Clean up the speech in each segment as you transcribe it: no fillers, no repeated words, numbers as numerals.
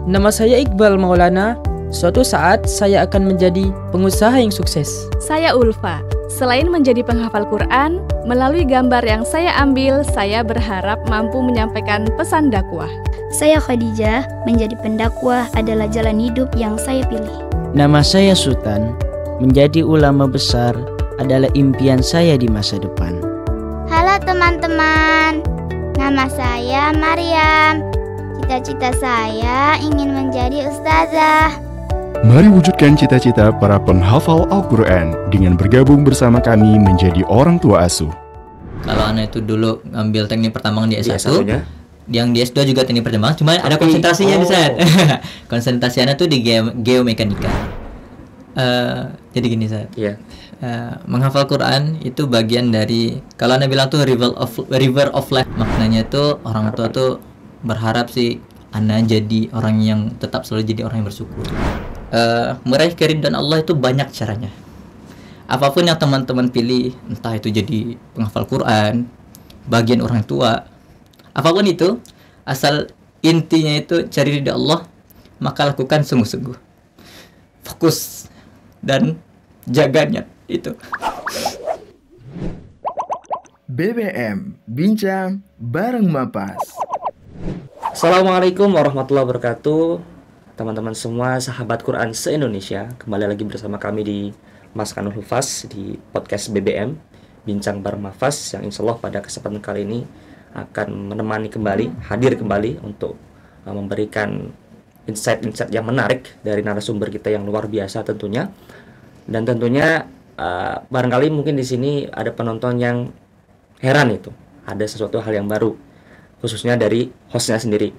Nama saya Iqbal Maulana. Suatu saat saya akan menjadi pengusaha yang sukses. Saya Ulfa. Selain menjadi penghafal Quran, melalui gambar yang saya ambil, saya berharap mampu menyampaikan pesan dakwah. Saya Khadijah, menjadi pendakwah adalah jalan hidup yang saya pilih. Nama saya Sultan, menjadi ulama besar adalah impian saya di masa depan. Halo teman-teman, nama saya Maryam. Cita-cita saya ingin menjadi ustazah. Mari wujudkan cita-cita para penghafal Al-Quran dengan bergabung bersama kami menjadi orang tua asuh. Kalau anak itu dulu ngambil teknik pertambangan di S1, yang di S2 juga teknik pertambangan, cuma ada konsentrasinya di saat. Konsentrasi anak tuh di geomekanika. Jadi gini saat. Menghafal Quran itu bagian dari, kalau anak bilang tuh river of life. Maknanya tuh orang tua tuh berharap sih anak jadi orang yang tetap selalu jadi orang yang bersyukur. Meraih keridhaan Allah itu banyak caranya. Apapun yang teman-teman pilih, entah itu jadi penghafal Quran, bagian orang tua, apapun itu, asal intinya itu cari ridha Allah, maka lakukan sungguh-sungguh, fokus dan jaganya itu. BBM Bincang bareng Mapas. Assalamualaikum warahmatullahi wabarakatuh. Teman-teman semua, sahabat Quran se-Indonesia, kembali lagi bersama kami di Mas Kanul Hufaz di podcast BBM Bincang bareng Mafaz, yang insya Allah pada kesempatan kali ini akan menemani kembali, hadir kembali untuk memberikan insight-insight yang menarik dari narasumber kita yang luar biasa tentunya. Dan tentunya barangkali mungkin di sini ada penonton yang heran, itu ada sesuatu hal yang baru, khususnya dari hostnya sendiri.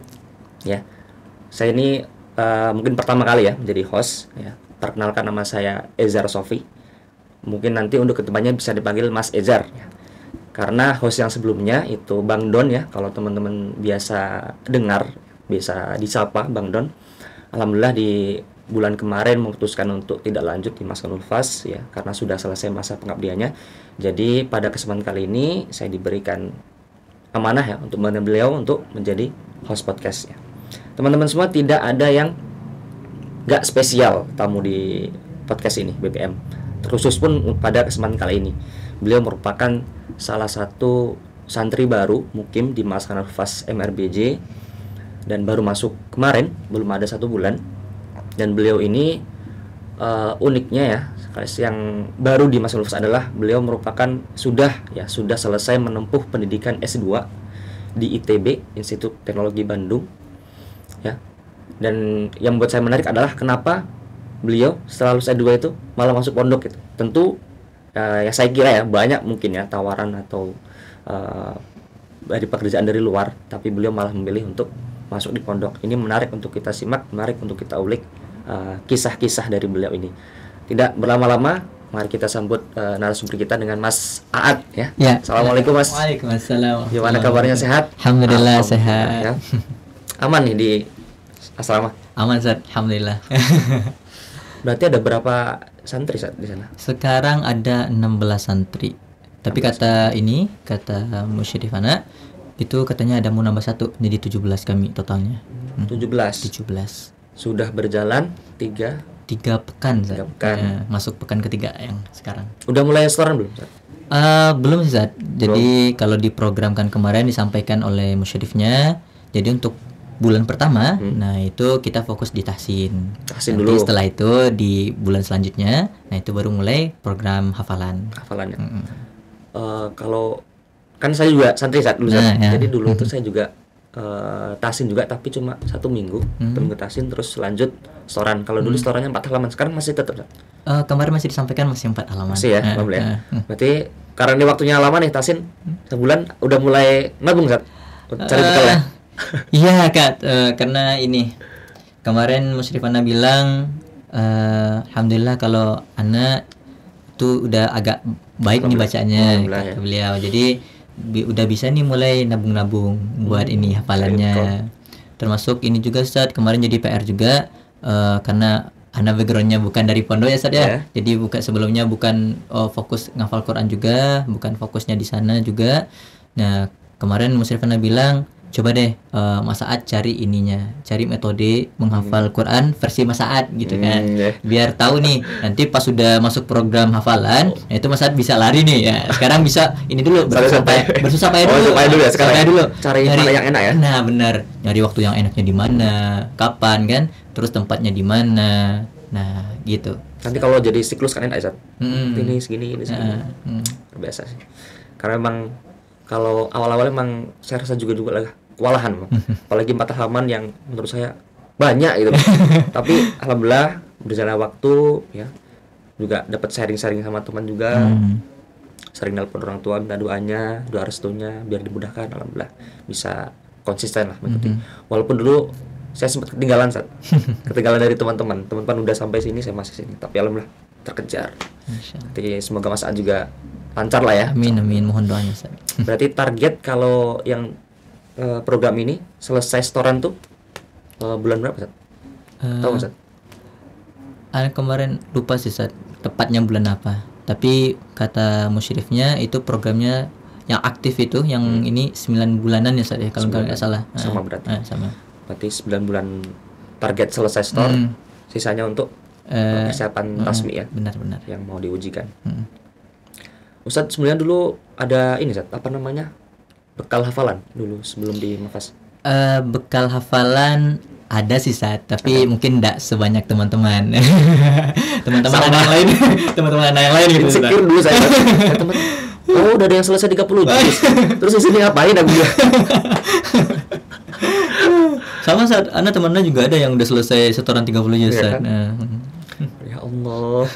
Ya, saya ini mungkin pertama kali ya menjadi host. Ya, perkenalkan, nama saya Ezar Sofi. Mungkin nanti untuk kedepannya bisa dipanggil Mas Ezar. Ya. Karena host yang sebelumnya itu Bang Don ya, kalau teman-teman biasa dengar, bisa disapa Bang Don. Alhamdulillah di bulan kemarin memutuskan untuk tidak lanjut di Mas Kanul Hufaz ya, karena sudah selesai masa pengabdiannya. Jadi pada kesempatan kali ini saya diberikan amanah ya untuk beliau untuk menjadi host podcastnya. Teman-teman semua, tidak ada yang gak spesial tamu di podcast ini BBM. Terkhusus pun pada kesempatan kali ini, beliau merupakan salah satu santri baru mukim di Mas Kanul Hufaz MRBJ, dan baru masuk kemarin, belum ada 1 bulan. Dan beliau ini uniknya ya, yang baru di Mas Kanul Hufaz adalah beliau merupakan sudah selesai menempuh pendidikan S2 di ITB, Institut Teknologi Bandung. Ya, dan yang buat saya menarik adalah kenapa beliau setelah lulus S2 itu malah masuk pondok gitu. Tentu ya saya kira ya banyak mungkin ya tawaran atau dari pekerjaan dari luar, tapi beliau malah memilih untuk masuk di pondok. Ini menarik untuk kita simak, menarik untuk kita ulik kisah-kisah dari beliau ini. Tidak berlama-lama, mari kita sambut narasumber kita dengan Mas Aad ya. Assalamualaikum Mas. Waalaikumsalam. Gimana kabarnya, sehat? Alhamdulillah sehat. Ya. Aman nih di asrama? Aman Zat, alhamdulillah. Berarti ada berapa santri Zat di sana? Sekarang ada 16 santri. Tapi kata Musyrif anak itu katanya ada mau nambah 1, jadi 17 kami totalnya. 17. Sudah berjalan 3 pekan Zat. 3 pekan. Ya, masuk pekan ketiga yang sekarang. Udah mulai setoran belum Zat? Belum Zat. Jadi kalau diprogramkan kemarin disampaikan oleh Musyrifnya, jadi untuk bulan pertama, nah itu kita fokus di tahsin dulu. Setelah itu di bulan selanjutnya, nah itu baru mulai program hafalannya. Kalau kan saya juga santri saat dulu, jadi dulu itu saya juga tahsin juga, tapi cuma 1 minggu, minggu tahsin terus lanjut setoran. Kalau dulu setorannya 4 halaman, sekarang masih tetap. Kemarin masih disampaikan masih 4 halaman. Masih ya, ya. Berarti karena ini waktunya lama nih tahsin, sebulan udah mulai nabung Zat, cari bekal ya. Iya Kak, karena ini kemarin Musyrif Ana bilang alhamdulillah kalau anak itu udah agak baik nih bacanya kata beliau. Jadi udah bisa nih mulai nabung-nabung buat ini hafalannya. Termasuk ini juga Ustaz, kemarin jadi PR juga karena anak backgroundnya bukan dari pondok ya Ustaz ya. Jadi sebelumnya bukan fokus ngafal Quran juga, bukan fokusnya di sana juga. Nah kemarin Musyrif Ana bilang coba deh Mas Saad cari ininya, cari metode menghafal Quran versi Mas Saad gitu kan. Biar tahu nih nanti pas sudah masuk program hafalan, itu Mas Saad bisa lari nih ya. Sekarang bisa ini dulu bersusah payah dulu ya sekarang. Cari mana yang enak ya. Nah, benar. Nyari waktu yang enaknya di mana, kapan kan, terus tempatnya di mana. Nah, gitu. Nanti kalau jadi siklus kan enak ya, ini segini. Biasa sih. Karena memang kalau awal-awal emang saya rasa juga lah kewalahan, apalagi 4 halaman yang menurut saya banyak gitu. Tapi alhamdulillah berjalan waktu ya, juga dapat sharing-sharing sama teman juga, sering nelpon orang tua minta doanya, doa restunya biar dimudahkan. Alhamdulillah bisa konsisten lah mengikuti. Walaupun dulu saya sempat ketinggalan dari teman-teman udah sampai sini, saya masih sini, tapi alhamdulillah terkejar. Jadi semoga Mas Saad juga lancar lah ya. Amin, mohon doanya Ustaz. Berarti target kalau yang program ini selesai setoran tuh bulan berapa Ustaz? Tahu Ustaz? Kemarin lupa sih Ustaz tepatnya bulan apa. Tapi kata musyrifnya itu programnya yang aktif itu yang ini 9 bulanan ya Ustaz ya, kalau nggak salah. Sama berarti. Sama. Berarti 9 bulan target selesai store, sisanya untuk persiapan rasmi ya. Benar. Yang mau diujikan. Ustadz sebenarnya dulu ada ini Ustadz, apa namanya, bekal hafalan dulu sebelum di Mafas. Bekal hafalan ada sih Ustadz, tapi mungkin tidak sebanyak teman-teman. Teman-teman anak yang lain, teman-teman anak yang lain gitu. Insecure dulu saya. Udah ada yang selesai 30 juz. Terus di sini ngapain aku ya? Sama saat anak temannya juga ada yang udah selesai setoran 30 juz. Ya, kan? Ya Allah.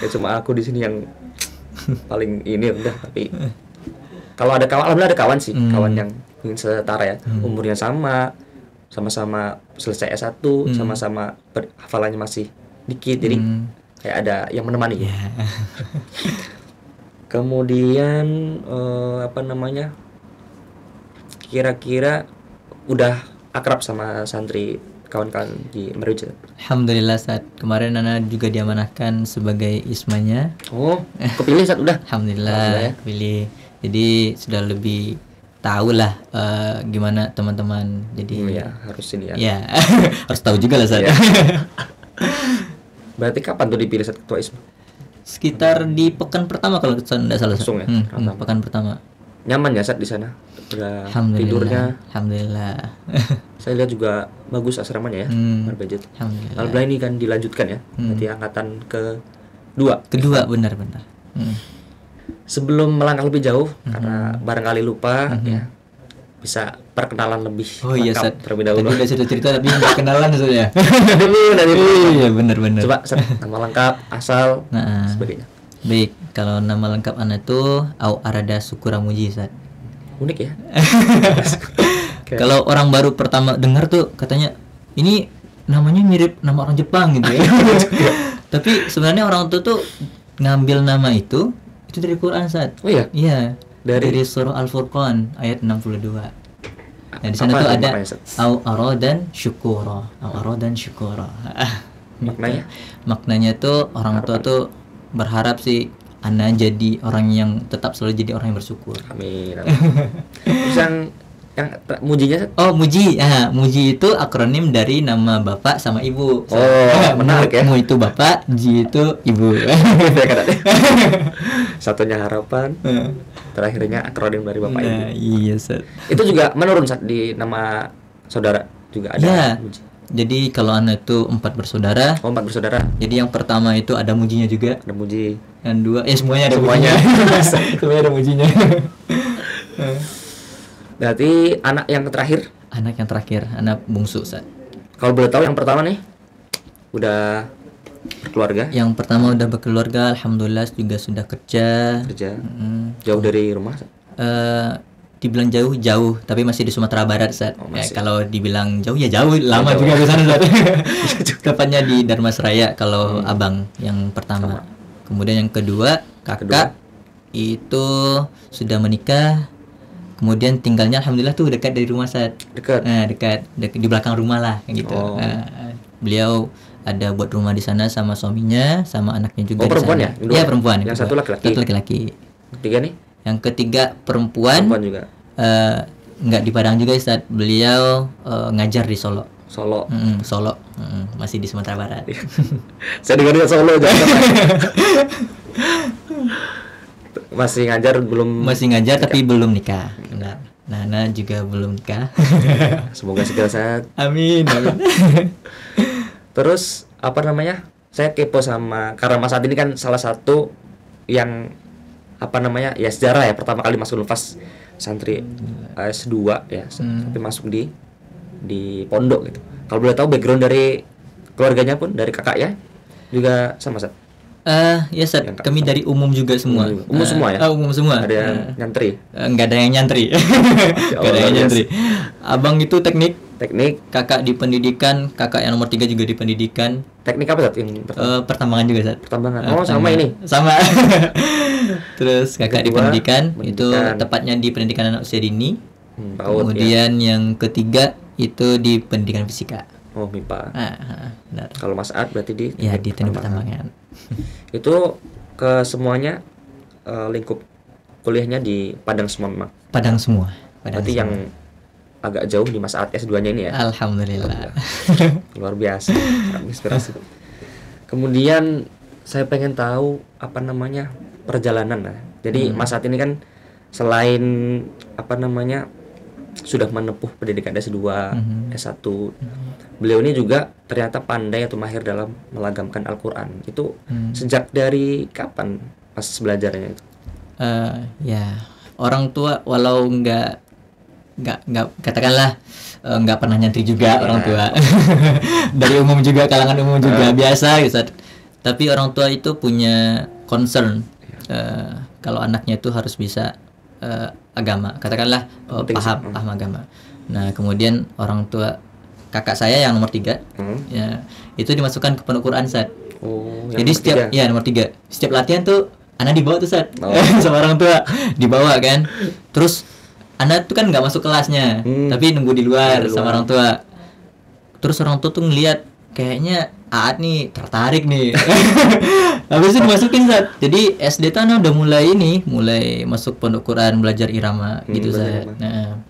Ya cuma aku di sini yang paling ini udah, tapi kalau ada kawan, alhamdulillah ada kawan sih, kawan yang ingin setara ya, umurnya sama-sama selesai S1, sama-sama hafalannya masih dikit, jadi kayak ada yang menemani. Kemudian apa namanya, kira-kira udah akrab sama santri kawan-kawan di Meruja? Alhamdulillah saat kemarin Nana juga diamanahkan sebagai ismanya. Oh, kepilih saat udah? Alhamdulillah kepilih. Jadi sudah lebih tahu lah gimana teman-teman. Jadi ya harus ini ya. Ya harus tahu juga lah saat. Berarti kapan tuh dipilih saat ketua isma? Sekitar di pekan pertama kalau tidak salah. Langsung ya? Pekan pertama. Nyaman ya saat di sana? Udah tidurnya? Alhamdulillah. Saya lihat juga bagus asramanya ya, berbudget. Alhamdulillah ini kan dilanjutkan ya, berarti angkatan kedua, benar-benar. Sebelum melangkah lebih jauh, karena barangkali lupa ya, bisa perkenalan lebih lengkap terlebih dahulu. Tadi udah cerita tapi nggak kenalan saja. Iya benar-benar. Coba nama lengkap, asal, sebagainya. Baik, kalau nama lengkap anak itu Au Arada Sukuramuji Ustaz. Unik ya. Kalau orang baru pertama dengar tuh katanya ini namanya mirip nama orang Jepang gitu ya. Tapi sebenarnya orang tua tuh ngambil nama itu dari Quran Ustaz. Oh iya? Iya. Dari surah Al-Furqan ayat 62. Nah, di sana tuh ada Au Aradan Syukura. Au Aradan Syukura. Maknanya tuh orang tua tuh berharap sih Ana jadi orang yang tetap selalu jadi orang yang bersyukur. Amin. Terus yang mujinya? Oh, muji. Muji itu akronim dari nama bapak sama ibu. Menarik ya. Mu itu bapak, ji itu ibu. Satunya harapan, terakhirnya akronim dari bapak ibu. Iya, Ustaz. Itu juga menurun saat di nama saudara juga ada muji. Jadi kalau anak itu 4 bersaudara. 4 bersaudara. Jadi yang pertama itu ada mujinya juga. Ada muji. Yang 2 semuanya ada mujinya. Semuanya ada mujinya. Berarti anak yang terakhir? Anak yang terakhir, anak bungsu Ustaz. Kalau boleh tahu yang pertama nih udah berkeluarga? Yang pertama udah berkeluarga, alhamdulillah juga sudah kerja. Jauh dari rumah? Dibilang jauh, tapi masih di Sumatera Barat Ustaz. Kalau dibilang jauh ya jauh, lama juga ke sana Ustaz. Tepatnya di Darmasraya kalau abang yang pertama. Kemudian yang kedua, kakak itu sudah menikah. Kemudian tinggalnya alhamdulillah tuh dekat dari rumah Ustaz. Dekat di belakang rumah lah kayak gitu. Beliau ada buat rumah di sana sama suaminya, sama anaknya juga. Perempuan ya? Iya, perempuan. Yang satu laki-laki. Satu laki-laki. Ketiga nih? Yang ketiga perempuan juga. nggak di Padang juga Ustaz. Beliau ngajar di Solo. Solo. Solo. Masih di Sumatera Barat. Saya dengar Solo jangan. Masih ngajar belum? Masih ngajar nikah. Tapi belum nikah. Benar. Nana juga belum nikah. Semoga segera sehat. Amin. Terus apa namanya? Saya kepo sama karena Mas Saad ini kan salah satu yang apa namanya ya sejarah ya, pertama kali masuk Nufas santri S2 ya, tapi masuk di pondok gitu. Kalau boleh tahu background dari keluarganya pun, dari kakaknya juga sama Sat? Ya Sat, kami dari umum juga semua. Umum semua ya? Umum semua. Ada yang nyantri? Enggak ada yang nyantri. Enggak ada yang nyantri. Abang itu teknik, kakak di pendidikan, kakak yang nomor 3 juga di pendidikan. Teknik apa Sat? Yang pertambangan juga Sat. Pertambangan. Oh, sama ini. Sama. Terus kakak di pendidikan, itu tepatnya di pendidikan anak usia dini. Kemudian yang ketiga itu di pendidikan fisika. Oh, MIPA. Benar. Kalau Mas Saad berarti di teknik pertambangan. Itu ke semuanya lingkup kuliahnya di Padang semua memang. Padang semua. Berarti yang agak jauh di Mas Saad S2-nya ini ya. Alhamdulillah. Luar biasa. Inspirasi. Kemudian saya pengen tahu apa namanya perjalanan lah. Jadi Mas Saad ini kan selain apa namanya sudah menempuh pendidikan S2, S1. Beliau ini juga ternyata pandai atau mahir dalam melagamkan Al-Qur'an. Itu sejak dari kapan pas belajarnya itu? Ya, orang tua walau nggak katakanlah nggak pernah nyantri juga orang tua. Dari umum juga, kalangan umum juga biasa gitu. Tapi orang tua itu punya concern kalau anaknya itu harus bisa agama, katakanlah paham agama. Nah, kemudian orang tua kakak saya yang nomor 3 ya, itu dimasukkan ke pondok Quran Sat. Jadi setiap nomor 3 setiap latihan tuh anak dibawa tuh Sat. Sama orang tua dibawa kan. Terus anak tuh kan nggak masuk kelasnya, tapi nunggu di luar sama orang tua. Terus orang tua tuh ngelihat kayaknya Aat nih tertarik nih. Habis itu dimasukin Sat. Jadi SD tuh udah mulai masuk pondok Quran, belajar irama gitu Sat. Nah,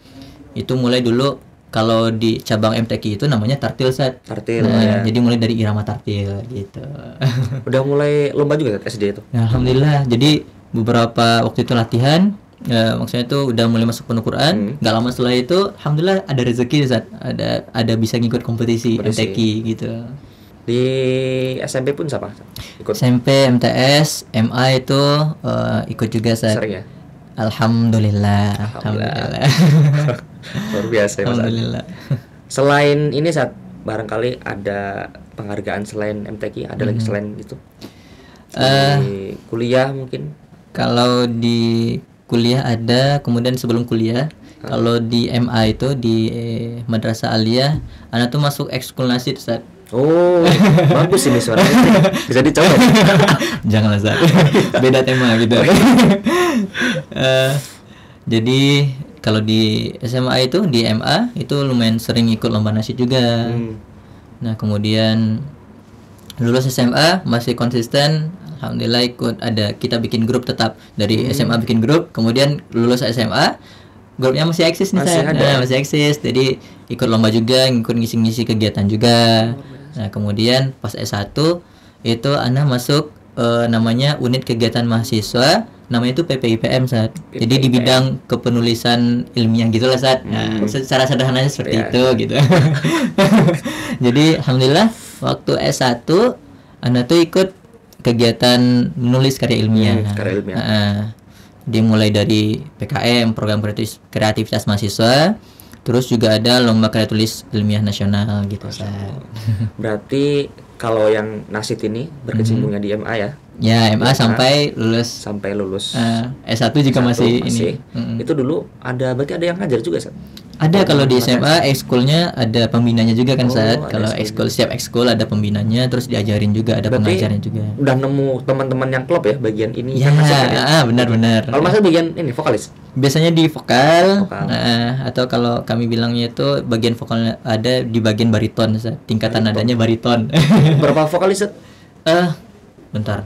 itu mulai dulu kalau di cabang MTQ itu namanya tartil Sat. Tartil. Nah, jadi mulai dari irama tartil gitu. Udah mulai lomba juga Sat SD itu. Nah, alhamdulillah. Jadi beberapa waktu itu latihan, maksudnya itu udah mulai masuk pondok Quran. Gak lama setelah itu alhamdulillah ada rezeki Sat. Ada bisa ngikut kompetisi MTQ gitu. Di SMP pun siapa? Ikut? SMP, MTS, MA itu ikut juga Sat. Sering ya? Alhamdulillah. Luar biasa ya Mas. Alhamdulillah. Selain ini Sat, barangkali ada penghargaan selain MTQ, ada lagi selain itu? Di kuliah mungkin? Kalau di kuliah ada, kemudian sebelum kuliah. Kalau di MA itu di Madrasah Aliyah, anak tuh masuk ekskul nasid Sat. Oh, bagus ini suaranya. Bisa dicoba. Janganlah Sat. Beda tema gitu. Jadi kalau di SMA itu, di MA itu lumayan sering ikut lomba nasyid juga. Nah, kemudian lulus SMA masih konsisten. Alhamdulillah ikut, kita bikin grup tetap dari SMA, bikin grup. Kemudian lulus SMA, grupnya masih eksis nih Saya. Masih eksis. Jadi ikut lomba juga, ikut ngisi-ngisi kegiatan juga. Nah, kemudian pas S1 itu Ana masuk namanya unit kegiatan mahasiswa, namanya itu PPIPM Sat. Jadi di bidang kepenulisan ilmiah gitulah Sat. Nah, secara sederhananya seperti itu gitu. Jadi alhamdulillah waktu S1 Ana tuh ikut kegiatan menulis karya ilmiah. Dimulai dari PKM, program kreativitas mahasiswa. Terus juga ada lomba karya tulis ilmiah nasional gitu Sat. Berarti kalau yang nasid ini berkecimpungnya di MA ya? Ya, MA sampai lulus. S1 juga masih ini. Itu dulu berarti ada yang ngajar juga Sat? Ada, kalau di SMA ekskulnya ada pembinanya juga kan Sat. Kalau setiap ekskul ada pembinanya, terus diajarin juga, ada pengajarnya juga. Udah nemu teman-teman yang klop ya bagian ini? Ya, benar-benar. Kalau Mas bagian ini vokalis? Biasanya di vokal. Atau kalau kami bilangnya itu bagian vokalnya ada di bagian bariton Sat. Tingkatan nadanya bariton. Berapa vokalis Sat? Bentar.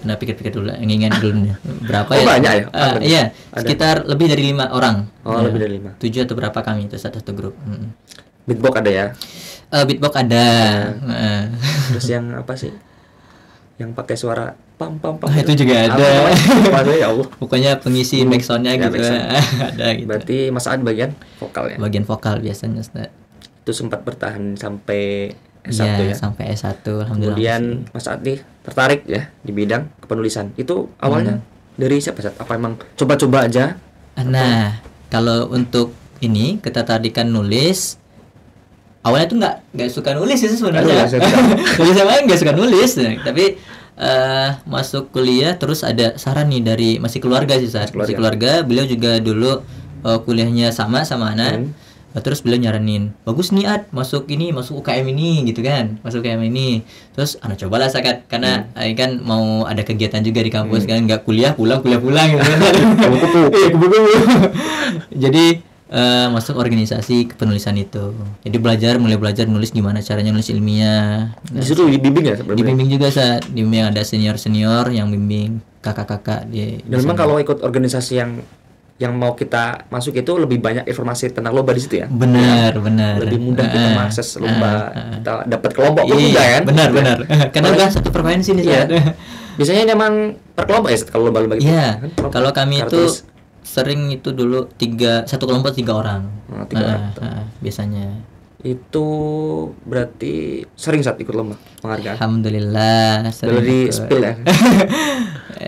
Nah, pikir-pikir dulu, ingat dulu nih. Berapa ya? Banyak ya? Iya, sekitar lebih dari 5 orang. Oh, lebih dari 5. 7 atau berapa kami itu satu grup. Beatbox ada ya? Beatbox ada. Terus yang apa sih? Yang pakai suara pam pam pam. Itu juga ada. Ya Allah. Pokoknya pengisi backsoundnya gitu. Ada gitu. Berarti Mas Saad bagian vokal ya? Bagian vokal biasanya, Ustaz. Itu sempat bertahan sampai S1 ya? Sampai S1, alhamdulillah. Kemudian Mas Saad nih tertarik ya di bidang kepenulisan. Itu awalnya dari siapa, Saad? Apa emang coba-coba aja? Nah, kalau untuk ini ketertarikan nulis, awalnya tuh nggak suka nulis sih sebenarnya. Nulis emang nggak suka nulis, tapi masuk kuliah terus ada saran nih dari masih keluarga sih, Saat. Masih keluarga, beliau juga dulu kuliahnya sama anak. Terus beliau nyaranin, bagus nih Ad, masuk UKM ini gitu kan, masuk UKM ini. Terus anak cobalah Sakat, karena kan mau ada kegiatan juga di kampus kan, nggak kuliah pulang gitu kan. Jadi masuk organisasi kepenulisan itu. Jadi mulai belajar nulis gimana caranya nulis ilmiah. Disitu dibimbing ya? Dibimbing juga Saat, dibimbing ada senior yang bimbing kakak-kakak di. Dan memang kalau ikut organisasi yang mau kita masuk itu lebih banyak informasi tentang lomba di situ ya. Benar. Lebih mudah kita mengakses lomba, kita dapat kelompok pun mudah kan. Benar. Karena udah satu frekuensi nih. Iya. Biasanya memang per kelompok ya kalau lomba-lomba gitu. Iya. Kalau kami itu sering itu dulu satu kelompok 3 orang. 3 orang. Biasanya. Itu berarti sering saat ikut lomba penghargaan. Alhamdulillah. Boleh di spill ya.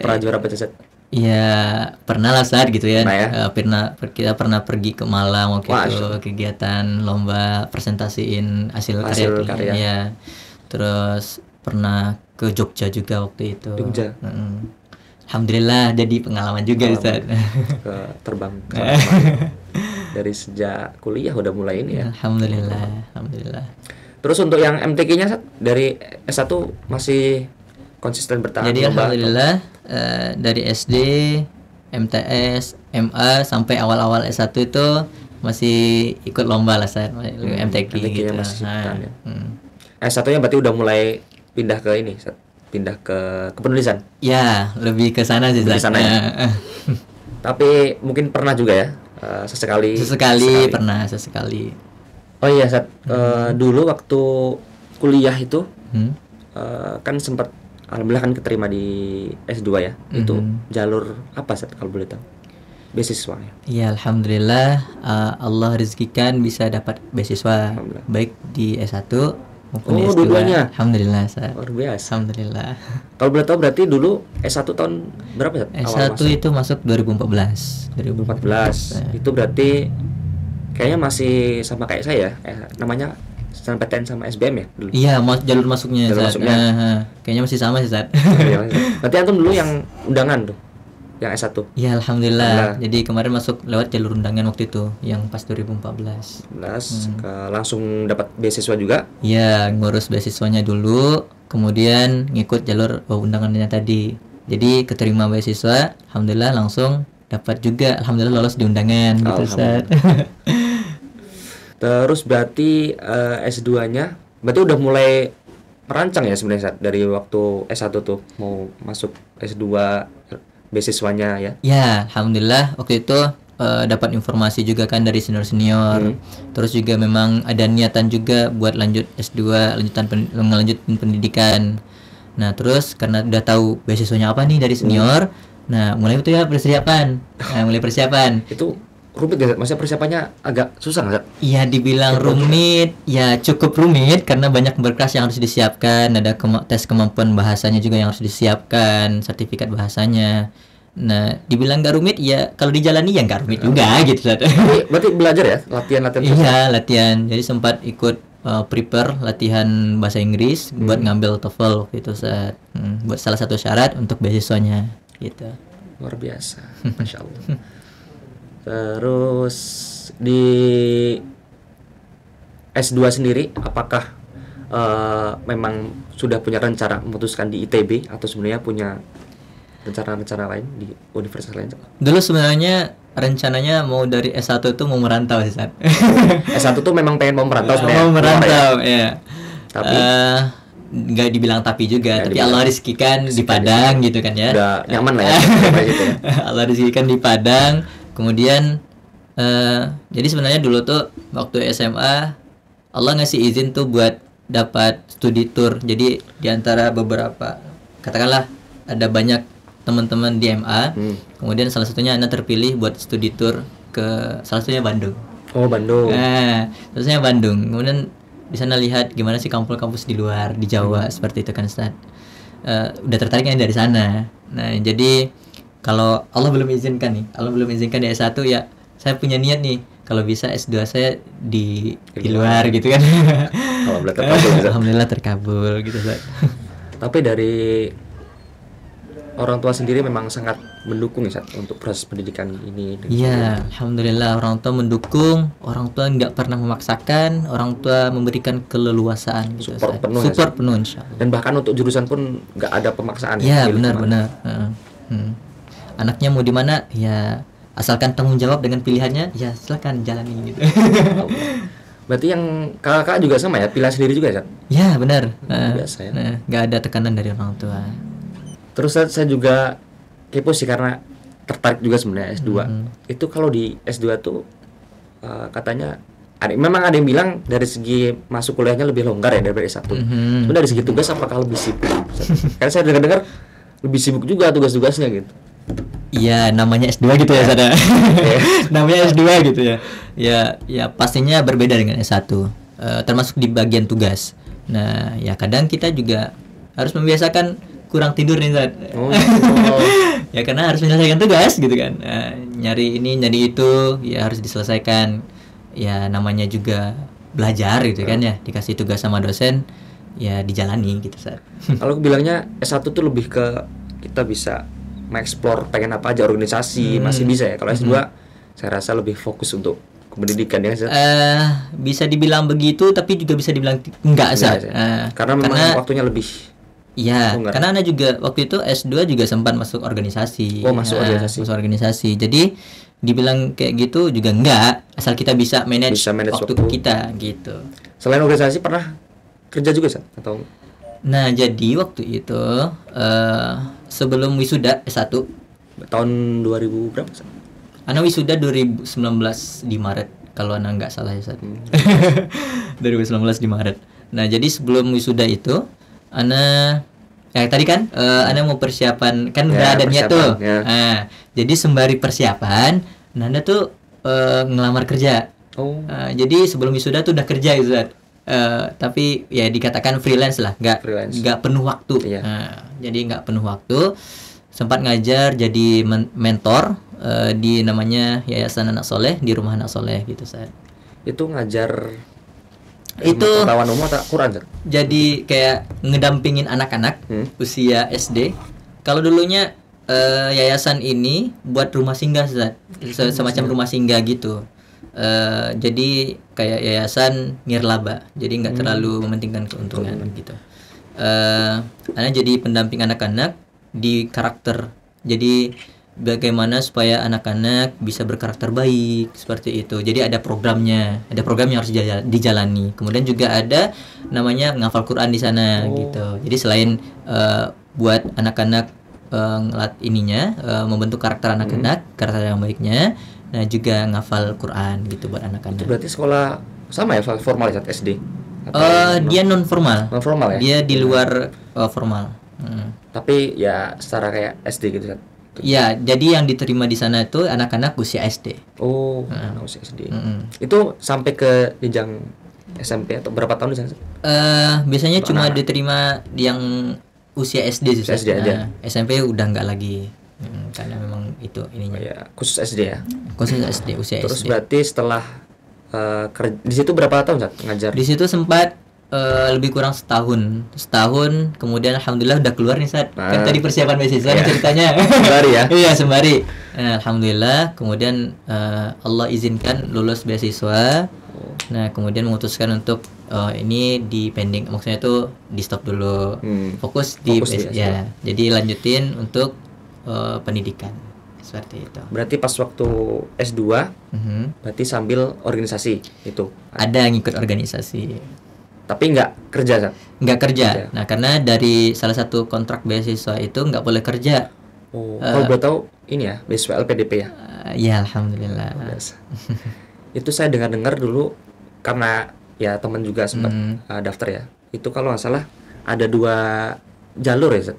Pernah juara apa Saat? Iya, pernah lah Saat gitu ya. Kita pernah pergi ke Malang waktu itu kegiatan lomba presentasiin hasil karya. Ya. Terus pernah ke Jogja juga waktu itu. Jogja. Alhamdulillah jadi pengalaman juga Ustaz. Terbang dari sejak kuliah udah mulai ini ya. Alhamdulillah. Terus untuk yang MTQ-nya dari S1 masih konsisten bertahan. Jadi alhamdulillah dari SD, MTS, MA sampai awal-awal S1 itu masih ikut lomba lah Ustaz, MTQ gitu. Masih ya. S1-nya berarti udah mulai pindah ke ini, pindah ke kepenulisan. Ya, lebih ke sana sih Ustaz. Tapi mungkin pernah juga ya sesekali pernah. Oh iya Saat, dulu waktu kuliah itu kan sempat alhamdulillah kan keterima di S2 ya. Itu jalur apa Saat kalau boleh tahu? Beasiswa ya. Iya, alhamdulillah Allah rezekikan bisa dapat beasiswa baik di S1 maupun di S2. Dua-duanya. Alhamdulillah Saat. Luar biasa. Alhamdulillah. Kalau boleh tahu berarti dulu S1 tahun berapa Saat? S1 itu masuk 2014. Itu berarti kayaknya masih sama kayak saya namanya SNMPTN sama SBM ya dulu. Iya, jalur masuknya. Kayaknya masih sama sih Saat. Berarti antum dulu yang undangan tuh, yang S1. Iya, alhamdulillah. Jadi kemarin masuk lewat jalur undangan waktu itu, yang pas 2014. Langsung dapat beasiswa juga? Iya, ngurus beasiswanya dulu, kemudian ngikut jalur undangannya tadi. Jadi keterima beasiswa, alhamdulillah langsung dapat juga, alhamdulillah lolos di undangan gitu Saat. Terus berarti S2-nya berarti udah mulai merancang ya sebenarnya Saat, dari waktu S1 tuh mau masuk S2 beasiswanya ya. Ya, alhamdulillah waktu itu dapat informasi juga kan dari senior. Terus juga memang ada niatan juga buat lanjut S2, ngelanjutin pendidikan. Nah, terus karena udah tahu beasiswanya apa nih dari senior, nah mulai itu ya persiapan. Itu rumit gak? Maksudnya persiapannya agak susah nggak? Iya, dibilang rumit, ya cukup rumit karena banyak berkas yang harus disiapkan, ada tes kemampuan bahasanya juga yang harus disiapkan, sertifikat bahasanya. Nah, dibilang gak rumit, ya kalau dijalani ya gak rumit juga gitu. Berarti belajar ya, latihan. Iya, latihan. Jadi sempat ikut prepare latihan bahasa Inggris buat ngambil TOEFL waktu itu Saat. Buat salah satu syarat untuk beasiswanya gitu. Luar biasa, Masya Allah. Terus di S2 sendiri apakah memang sudah punya rencana memutuskan di ITB atau sebenarnya punya rencana-rencana lain di universitas lain? Dulu sebenarnya rencananya mau dari S1 itu mau merantau sih Saat. S1 tuh memang pengen mau merantau sebenarnya. Mau merantau ya. Tapi nggak dibilang tapi juga, tapi dibilang. Allah rizkikan di Padang gitu kan ya. Udah nyaman lah ya. Gitu ya. Allah rizkikan di Padang. Kemudian jadi sebenarnya dulu tuh waktu SMA Allah ngasih izin tuh buat dapat studi tour. Jadi di antara beberapa, katakanlah ada banyak teman-teman di MA, kemudian salah satunya Anda terpilih buat studi tour ke salah satunya Bandung. Oh, Bandung. Nah, terusnya Bandung. Kemudian di sana lihat gimana sih kampus-kampus di luar di Jawa seperti itu kan Ustaz. Udah tertariknya dari sana. Nah, jadi kalau Allah belum izinkan di S1 ya saya punya niat nih kalau bisa S2 saya di luar gitu kan. Alhamdulillah terkabul gitu Ustaz. Tapi dari orang tua sendiri memang sangat mendukung ya untuk proses pendidikan ini. Iya, alhamdulillah orang tua mendukung, orang tua nggak pernah memaksakan, orang tua memberikan keleluasaan gitu. Support penuh. Support penuh insyaallah. Dan bahkan untuk jurusan pun nggak ada pemaksaan. Iya, benar. Anaknya mau di mana? Ya, asalkan tanggung jawab dengan pilihannya, ya silakan jalani gitu. Berarti yang kakak juga sama ya, pilihan sendiri juga ya? Ya, benar. Biasa ya. Nggak ada tekanan dari orang tua. Terus saya juga kepo sih karena tertarik juga sebenarnya S2. Itu kalau di S2 tuh katanya memang ada yang bilang dari segi masuk kuliahnya lebih longgar ya daripada S1. Cuma dari segi tugas apakah lebih sibuk? Karena saya dengar lebih sibuk juga tugas-tugasnya gitu. Iya, namanya S2 gitu ya, Sada. Namanya S2 gitu ya. Ya pastinya berbeda dengan S1. Termasuk di bagian tugas. Nah, ya kadang kita juga harus membiasakan kurang tidur nih Zat. Ya karena harus menyelesaikan tugas gitu kan. Nyari ini nyari itu ya harus diselesaikan. Ya namanya juga belajar gitu kan ya, dikasih tugas sama dosen ya dijalani gitu Zat. Kalau bilangnya S1 tuh lebih ke kita bisa mengeksplor pengen apa aja organisasi masih bisa ya. Kalau S2 saya rasa lebih fokus untuk pendidikan ya Zat. Bisa dibilang begitu tapi juga bisa dibilang enggak Zat. Karena memang waktunya lebih. Iya, karena Anda juga waktu itu S2 juga sempat masuk organisasi. Masuk organisasi. Jadi dibilang kayak gitu juga enggak, asal kita bisa manage waktu kita gitu. Selain organisasi pernah kerja juga Sat? Atau? Nah, jadi waktu itu sebelum wisuda S1 tahun 2000 berapa Sat? Ana wisuda 2019 di Maret kalau Ana enggak salah ya Sat. 2019 di Maret. Nah, jadi sebelum wisuda itu Ana tadi kan Ana mau persiapan kan udah ada niat tuh. Nah, jadi sembari persiapan, Nanda tuh ngelamar kerja. Jadi sebelum wisuda tuh udah kerja gitu. Tapi ya dikatakan freelance lah, nggak penuh waktu. Jadi nggak penuh waktu. Sempat ngajar jadi mentor di namanya Yayasan Anak Soleh di Rumah Anak Soleh gitu Ustaz. Itu ngajar itu pengetahuan umum atau Quran Zat? Jadi kayak ngedampingin anak-anak usia SD. Kalau dulunya yayasan ini buat rumah singgah Zat, semacam rumah singgah gitu. Jadi kayak yayasan nirlaba, jadi nggak terlalu mementingkan keuntungan gitu. Ana jadi pendamping anak-anak di karakter. Jadi bagaimana supaya anak-anak bisa berkarakter baik seperti itu. Jadi ada programnya, yang harus dijalani. Kemudian juga ada namanya menghafal Quran di sana gitu. Jadi selain buat anak-anak ngelat ininya membentuk karakter anak-anak, karakter yang baiknya, nah juga ngafal Quran gitu buat anak-anak. Itu berarti sekolah sama ya formal saat SD? Dia non formal. Non formal ya? Dia di luar formal. Tapi ya secara kayak SD gitu kan? Ya, jadi yang diterima di sana itu anak-anak usia SD. Anak usia SD. Itu sampai ke jenjang SMP atau berapa tahun di sana? Biasanya cuma diterima yang usia SD sih. SD aja. SMP udah nggak lagi. Karena memang itu ininya. Khusus SD ya. Khusus SD, usia Terus SD. berarti setelah di situ berapa tahun Zat, ngajar? Di situ sempat lebih kurang setahun, kemudian alhamdulillah udah keluar nih Sat. Kan tadi persiapan beasiswa ceritanya. Sembari ya. Iya, sembari. Alhamdulillah kemudian Allah izinkan lulus beasiswa. Nah, kemudian memutuskan untuk ini di pending, maksudnya itu di stop dulu. Fokus di ya. Jadi lanjutin untuk pendidikan. Seperti itu. Berarti pas waktu S2 berarti sambil organisasi itu? Ada yang ikut organisasi. Tapi nggak kerja, Sat? Nggak kerja. Nah, karena dari salah satu kontrak beasiswa itu nggak boleh kerja. Kalau boleh tahu ini ya, beasiswa LPDP ya? Ya, alhamdulillah. Itu saya dengar dulu karena ya teman juga sempat daftar ya. Itu kalau nggak salah ada 2 jalur ya, Sat?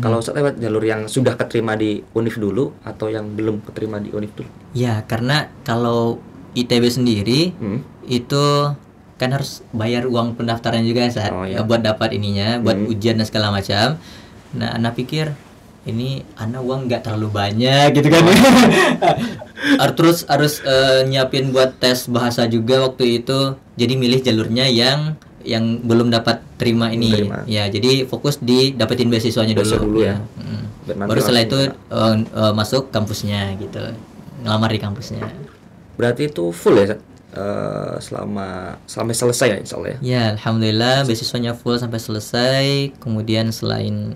Kalau Ustaz lewat jalur yang sudah keterima di UNIF dulu atau yang belum keterima di UNIF dulu? Ya, karena kalau ITB sendiri itu kan harus bayar uang pendaftaran juga Sat, buat dapat ininya, buat ujian dan segala macam. Nah, Ana pikir ini Ana uang nggak terlalu banyak gitu kan. Terus harus nyiapin buat tes bahasa juga waktu itu. Jadi milih jalurnya yang belum dapat terima ini. Ya, jadi fokus di dapetin beasiswanya dulu ya. Baru setelah itu masuk kampusnya gitu. Ngelamar di kampusnya. Berarti itu full ya, Sat? Sampai selesai ya, insya Allah ya? Ya, alhamdulillah beasiswanya full sampai selesai. Kemudian selain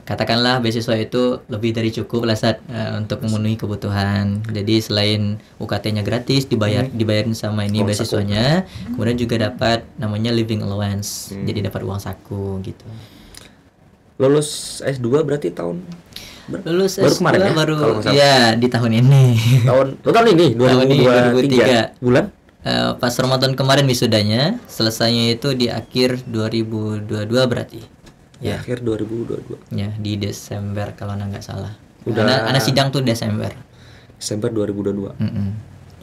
katakanlah beasiswa itu lebih dari cukup lah Sat, untuk memenuhi kebutuhan. Jadi selain UKT-nya gratis, dibayarin sama ini beasiswanya, kemudian juga dapat namanya living allowance. Jadi dapat uang saku gitu. Lulus S2 berarti lulus baru S2 kemarin ya? Baru ya di tahun ini. tahun ini 2023 bulan? Pas Ramadan kemarin wisudanya, selesainya itu di akhir 2022 berarti. Ya, akhir 2022. Ya, di Desember kalau nggak salah. Ana sidang tuh Desember 2022.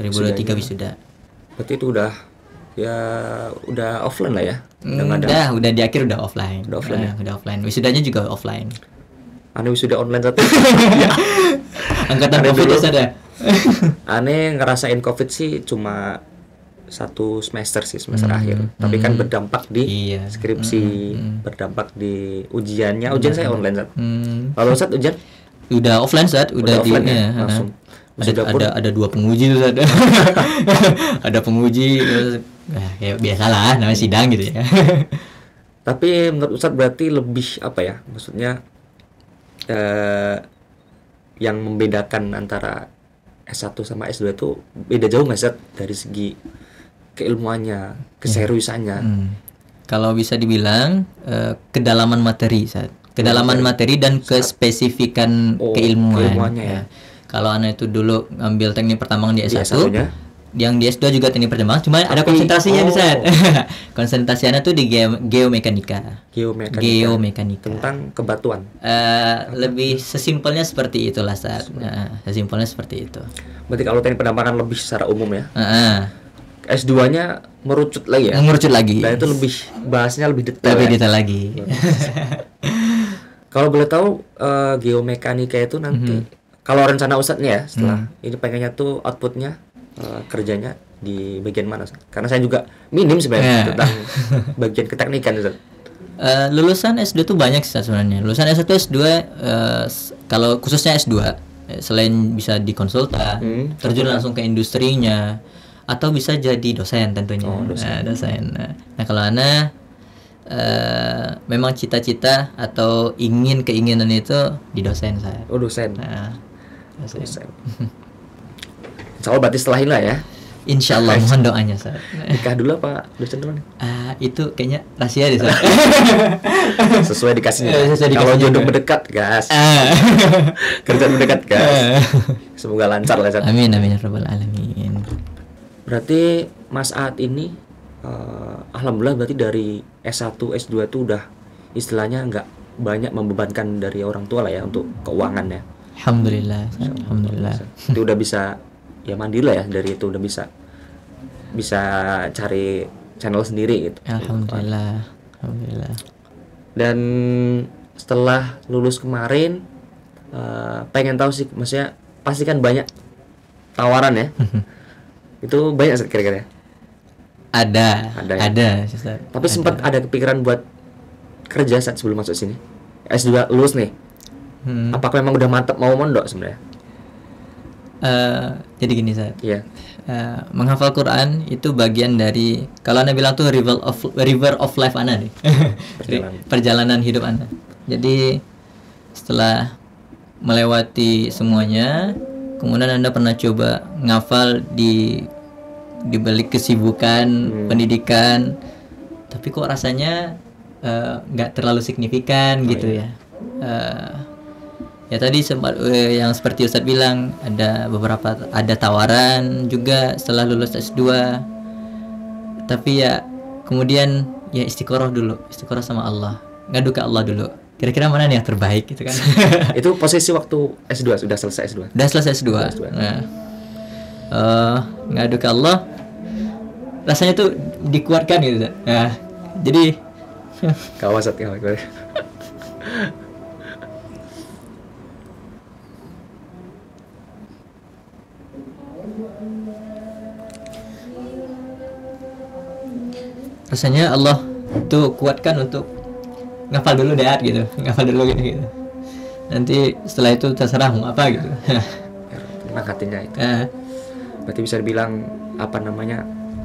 2023 wisuda. Berarti itu udah offline lah ya? Udah di akhir udah offline. Udah offline. Wisudanya juga offline. Ane wisuda online satu. Angkatan COVID ada. Ane ngerasain COVID sih cuma 1 semester sih, semester akhir. Tapi kan berdampak di skripsi, berdampak di ujiannya. Ujian saya online Sat. Kalau Sat ujian? Udah offline Sat, udah di offline ya, langsung. Ada 2 penguji tuh Sat. Ada penguji, ya biasalah namanya sidang gitu ya. Tapi menurut Ustadz berarti lebih apa ya? Maksudnya yang membedakan antara S1 sama S2 itu beda jauh nggak Ustadz dari segi keilmuannya, keseriusannya? Kalau bisa dibilang kedalaman materi Ustadz. Kedalaman materi dan kespesifikan keilmuannya ya. Kalau Ana itu dulu ngambil teknik pertambangan di S1, yang di S2 juga teknik pertambangan, cuma ada konsentrasinya di Sat. Konsentrasinya tuh di geomekanika. Tentang kebatuan. Lebih sesimpelnya seperti itulah Sat. Sesimpelnya seperti itu. Berarti kalau teknik pertambangan lebih secara umum ya. S2-nya merucut lagi ya. Merucut lagi. Dan itu lebih bahasnya lebih detail. Lebih detail lagi. Kalau boleh tahu geomekanika itu nanti kalau rencana Ustadznya ya setelah ini pengennya tuh outputnya kerjanya di bagian mana? Karena saya juga minim sebenarnya tentang bagian keteknikan Ustaz. Lulusan S2 tuh banyak sih sebenarnya. Lulusan S1 S2 kalau khususnya S2 selain bisa di konsultan, terjun langsung ke industrinya atau bisa jadi dosen tentunya. Dosen. Nah, kalau Ana memang cita-cita atau keinginan itu di dosen saya. Dosen. Dosen. Insya Allah berarti setelah ini lah ya. Insya Allah, mohon doanya Sat. Nikah dulu apa dosen teman? Itu kayaknya rahasia deh Sat. Sesuai dikasihnya. Kalau jodoh mendekat gas. Kerjaan mendekat gas. Semoga lancar lah Sat. Amin ya rabbal alamin. Berarti Mas Aat ini alhamdulillah berarti dari S1, S2 itu udah istilahnya nggak banyak membebankan dari orang tua lah ya untuk keuangan ya. Alhamdulillah. Itu udah bisa ya mandiri lah ya, dari itu udah bisa cari channel sendiri gitu. Alhamdulillah. Dan setelah lulus kemarin pengen tahu sih, maksudnya pasti kan banyak tawaran ya. Itu banyak kira-kira. Ada. Tapi sempat ada kepikiran buat kerja saat sebelum masuk sini. S2 lulus nih. Apakah memang udah mantap mau mondok sebenarnya? Jadi gini Sat. Iya. Menghafal Quran itu bagian dari, kalau Anda bilang tuh river of life Anda nih. Perjalanan hidup Anda. Jadi setelah melewati semuanya, kemudian Anda pernah coba ngafal di dibalik kesibukan pendidikan, tapi kok rasanya nggak terlalu signifikan gitu ya. Ya tadi sempat yang seperti Ustadz bilang, ada tawaran juga setelah lulus S2, tapi ya kemudian ya istiqoroh sama Allah, ngadu ke Allah dulu, kira-kira mana nih yang terbaik gitu kan. Itu posisi waktu S2, sudah selesai S2? Udah selesai S2. Nah, ngadu ke Allah, rasanya tuh dikuatkan gitu. Nah, jadi kawasan. Rasanya Allah tuh kuatkan untuk ngafal dulu deh gitu, gitu. Nanti setelah itu terserah mau apa gitu. Tenang hatinya itu. Berarti bisa dibilang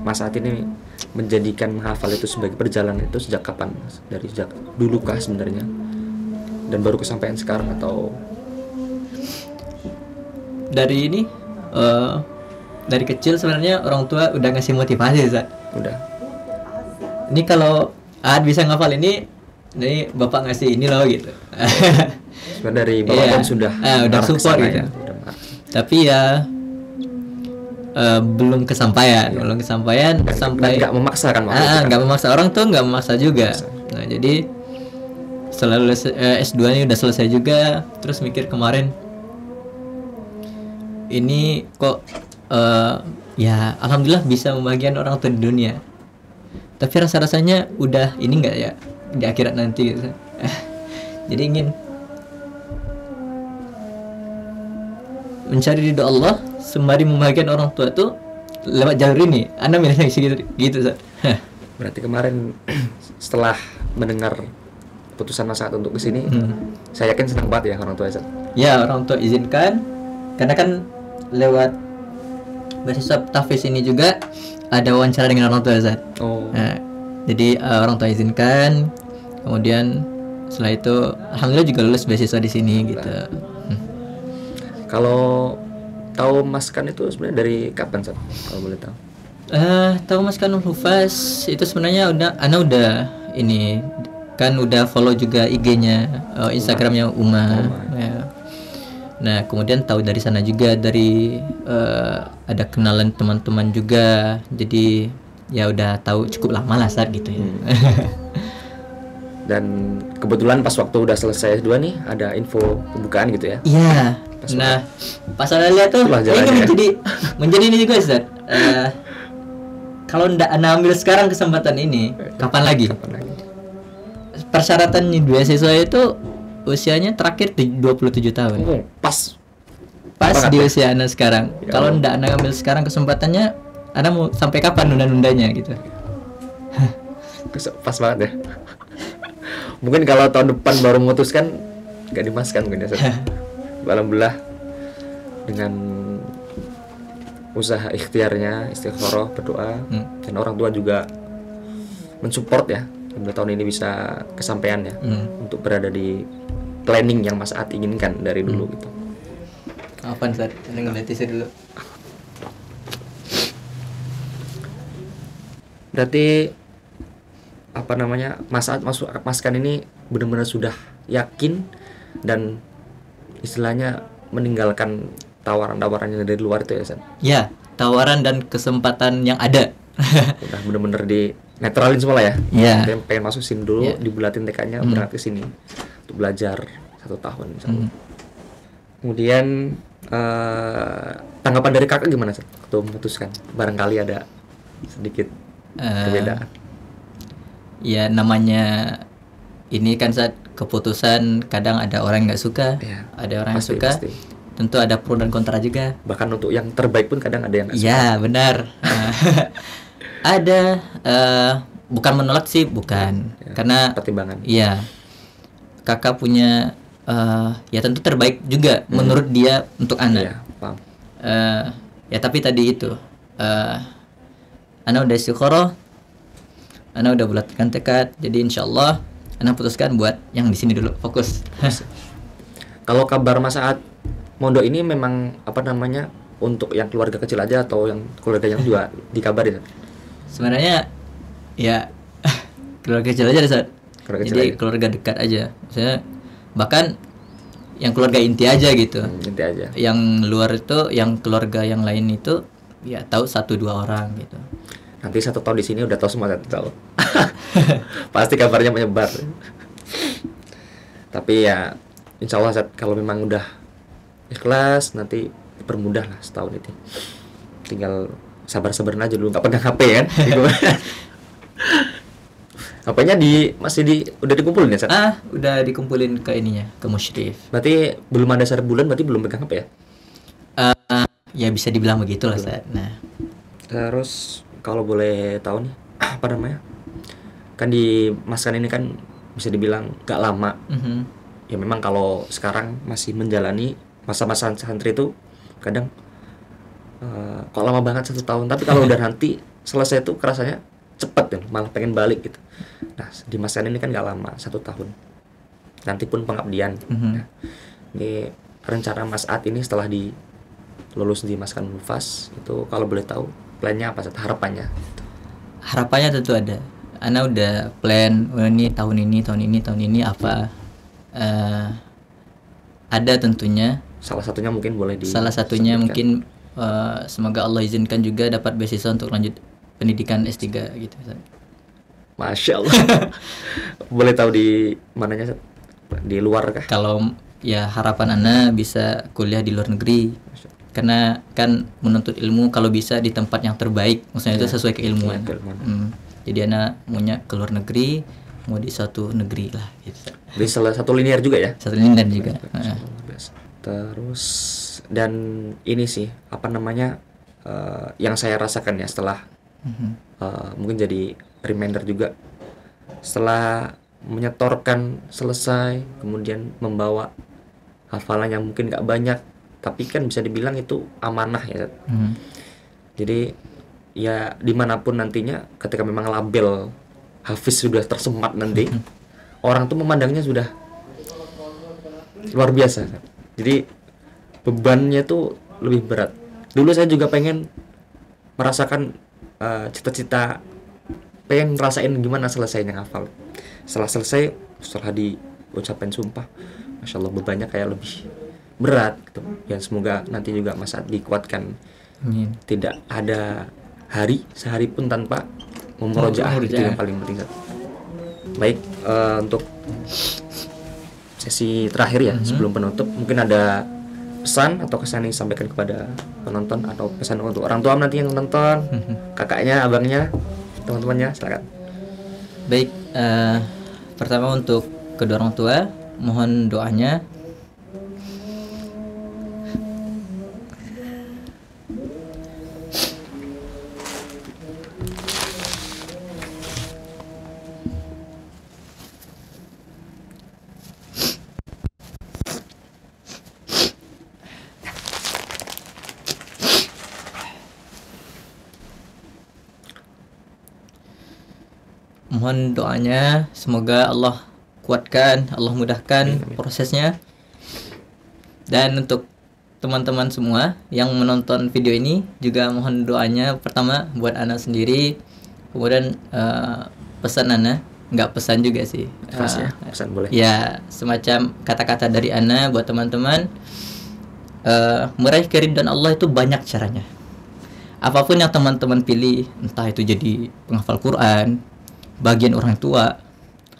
Mas Saat ini menjadikan menghafal itu sebagai perjalanan itu sejak kapan, Mas? Dari sejak dulu kah sebenarnya? Dan baru kesampaian sekarang atau dari ini? Dari kecil sebenarnya orang tua udah ngasih motivasi, Zat. Udah. Ini kalau bisa ngafal ini bapak ngasih ini loh gitu. Sebenarnya dari bapak kan sudah support gitu. Ya. Tapi ya belum kesampaian, sampai nggak memaksa kan? Nggak memaksa, orang tuh nggak memaksa juga. Nah jadi setelah lulus S2 ini udah selesai juga, terus mikir kemarin ini kok ya alhamdulillah bisa membahagiakan orang tua di dunia. Tapi rasa-rasanya udah ini enggak ya di akhirat nanti gitu. Jadi ingin mencari ridho Allah sembari membahagiakan orang tua tuh lewat jalur ini. Anda milihnya gitu Zat. Berarti kemarin setelah mendengar putusan Mas Saat untuk kesini, saya yakin senang banget ya orang tua Zat. Ya, orang tua izinkan, karena kan lewat beasiswa tahfiz ini juga ada wawancara dengan orang tua Zat. Nah, jadi orang tua izinkan, kemudian setelah itu alhamdulillah juga lulus beasiswa di sini gitu. Kalau tahu Mas Kan itu sebenarnya dari kapan, Zat? Kalau boleh tahu? Tahu Mas Kanul Hufaz itu sebenarnya udah ini kan udah follow juga IG-nya, Instagramnya Uma. Ya. Nah kemudian tahu dari sana juga, dari ada kenalan teman-teman juga, jadi ya udah tahu cukup lama lah saat gitu ya. Dan kebetulan pas waktu udah selesai S2 nih ada info pembukaan gitu ya? Iya. Nah pas saya lihat tuh ini menjadi ini juga Ustaz. Kalau ndak ambil sekarang kesempatan ini, kapan lagi? Persyaratan beasiswa itu usianya terakhir 27 tahun. Pas di usia Anda sekarang. Ya, kalau ndak Anda ambil sekarang kesempatannya, Anda mau sampai kapan nunda-nundanya gitu. Pas banget ya. Mungkin kalau tahun depan baru memutuskan nggak dimaskan mungkin ya. Alhamdulillah dengan usaha ikhtiarnya, istighfar, berdoa, dan orang tua juga mensupport ya. Tahun ini bisa kesampaian ya, untuk berada di planning yang Mas Saat inginkan dari dulu gitu. Kapan Saat? Ngeliat dulu. Berarti Mas Saat masuk Mas Kan ini benar-benar sudah yakin dan istilahnya meninggalkan tawaran-tawaran yang dari luar itu ya, San? Ya, tawaran dan kesempatan yang ada. Udah bener-bener di netralin semua lah ya. Iya. Pengen masuk sini dulu, dibulatin TK-nya, berangkat ke sini untuk belajar 1 tahun misalnya. Kemudian tanggapan dari kakak gimana, San? Waktu memutuskan, barangkali ada sedikit perbedaan. Ya namanya ini kan saat keputusan kadang ada orang yang nggak suka, ada orang yang suka. Pasti. Tentu ada pro dan kontra juga. Bahkan untuk yang terbaik pun kadang ada yang nggak suka. Ya benar. Ada bukan menolak sih, bukan ya, karena pertimbangan. Iya, kakak punya ya tentu terbaik juga menurut dia untuk anak. Ya, paham. Ya tapi tadi itu anak udah istiqoroh, anak udah bulatkan tekad, jadi insyaallah anak putuskan buat yang di sini dulu, fokus. Kalau kabar Mas Saat mondok ini memang untuk yang keluarga kecil aja atau yang keluarga yang juga dikabarin? Sebenarnya ya keluarga kecil aja Ustaz. Jadi aja. keluarga dekat aja. Maksudnya bahkan yang keluarga inti aja gitu. Inti aja. Yang luar itu, yang keluarga yang lain itu ya tahu 1-2 orang gitu. Nanti 1 tahun di sini udah tahu semua tahu. Pasti kabarnya menyebar. Tapi ya insya Allah kalau memang udah ikhlas nanti dipermudah lah setahun itu. Tinggal sabar-sabaran aja dulu, nggak pegang HP kan. HP-nya udah dikumpulin ya, Sat? Udah dikumpulin ke ininya, ke musyrif. Berarti belum ada 1 bulan, berarti belum pegang HP ya? Ya bisa dibilang begitu lah, Sat. Nah, terus kalau boleh tahu nih, apa namanya? Kan di Mas Kan ini kan bisa dibilang gak lama. Ya memang kalau sekarang masih menjalani masa-masa santri itu kadang kok lama banget 1 tahun. Tapi kalau udah nanti selesai itu kerasanya cepet ya, malah pengen balik gitu. Nah di Mas Kan ini kan gak lama, 1 tahun. Nanti pun pengabdian. Nah, ini rencana Mas At ini setelah lulus di Mas Kan Hufaz itu kalau boleh tahu plannya apa, harapannya? Harapannya tentu ada. Ana udah plan ini tahun ini apa. Ada tentunya. Salah satunya mungkin boleh Salah satunya mungkin semoga Allah izinkan juga dapat beasiswa untuk lanjut pendidikan S3 gitu. Masya Allah. Boleh tahu di mananya? Di luar kah? Kalau ya harapan Ana bisa kuliah di luar negeri. Karena kan menuntut ilmu kalau bisa di tempat yang terbaik. Maksudnya itu sesuai keilmuan. Jadi Ana maunya ke luar negeri, mau di suatu negeri lah gitu. Di salah satu linear juga ya? Satu linear juga. Terus dan ini sih apa namanya yang saya rasakan ya setelah mungkin jadi reminder juga setelah menyetorkan selesai, kemudian membawa hafalan yang mungkin gak banyak tapi kan bisa dibilang itu amanah ya. Jadi ya dimanapun nantinya ketika memang label Hafiz sudah tersemat nanti orang tuh memandangnya sudah luar biasa. Jadi bebannya tuh lebih berat. Dulu saya juga pengen merasakan cita-cita, pengen ngerasain gimana selesainya ngafal. Setelah selesai, setelah diucapin sumpah, Masya Allah bebannya kayak lebih berat gitu. Ya semoga nanti juga Mas At dikuatkan. Tidak ada sehari pun tanpa memurojaah, itu yang paling penting. Baik, untuk sesi terakhir ya sebelum penutup, mungkin ada pesan atau kesan yang disampaikan kepada penonton atau pesan untuk orang tua nanti yang menonton, kakaknya, abangnya, teman-temannya, silakan. Baik, pertama untuk kedua orang tua, mohon doanya. Mohon doanya semoga Allah kuatkan, Allah mudahkan prosesnya. Dan untuk teman-teman semua yang menonton video ini juga mohon doanya pertama buat Ana sendiri, kemudian pesan Ana, nggak pesan juga sih, pesan boleh ya, semacam kata-kata dari Ana buat teman-teman. Meraih keridhaan Allah itu banyak caranya. Apapun yang teman-teman pilih, entah itu jadi penghafal Quran, bagian orang tua,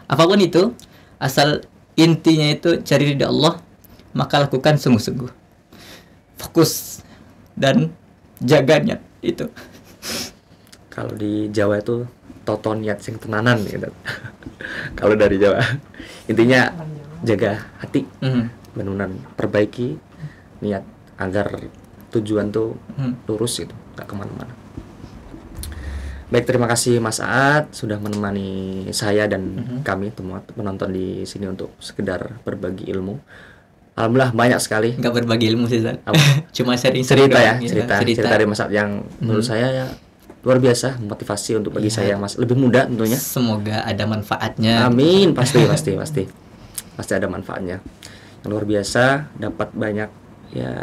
apapun itu, asal intinya itu cari ridha Allah, maka lakukan sungguh-sungguh, fokus dan jaga niat itu. Kalau di Jawa itu toto niat sing tenanan gitu. Kalau dari Jawa intinya jaga hati, benar-benar perbaiki niat agar tujuan tuh lurus gitu, gak kemana-mana. Baik, terima kasih Mas At sudah menemani saya dan kami semua penonton di sini untuk sekedar berbagi ilmu. Alhamdulillah banyak sekali. Enggak berbagi ilmu sih, Zat. Cuma sharing cerita ya, cerita dari Mas At yang menurut saya ya luar biasa, motivasi untuk bagi saya Mas, lebih muda tentunya. Semoga ada manfaatnya. Amin, pasti ada manfaatnya. Yang luar biasa, dapat banyak ya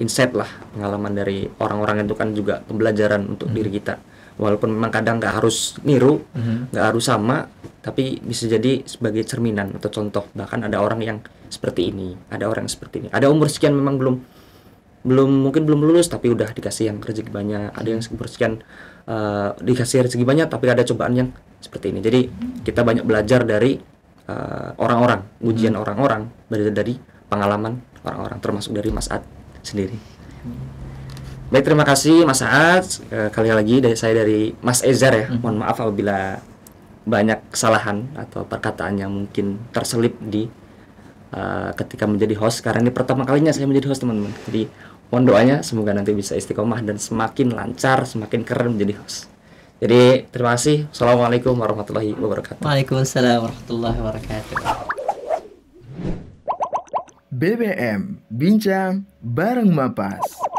insight lah, pengalaman dari orang-orang itu kan juga pembelajaran untuk diri kita. Walaupun memang kadang nggak harus niru, nggak harus sama, tapi bisa jadi sebagai cerminan atau contoh. Bahkan ada orang yang seperti ini, ada orang yang seperti ini. Ada umur sekian memang mungkin belum lulus tapi udah dikasih yang rezeki banyak. Ada yang umur sekian dikasih rezeki banyak tapi ada cobaan yang seperti ini. Jadi kita banyak belajar dari orang-orang, ujian orang-orang, belajar dari pengalaman orang-orang, termasuk dari Mas Ad sendiri. Baik, terima kasih Mas Saad. Kali lagi dari Mas Ezar ya. Mohon maaf apabila banyak kesalahan atau perkataan yang mungkin terselip di ketika menjadi host, karena ini pertama kalinya saya menjadi host, teman-teman. Jadi mohon doanya semoga nanti bisa istiqomah dan semakin lancar, semakin keren menjadi host. Jadi terima kasih. Assalamualaikum warahmatullahi wabarakatuh. Waalaikumsalam warahmatullahi wabarakatuh. BBM Bincang Bareng Mapas.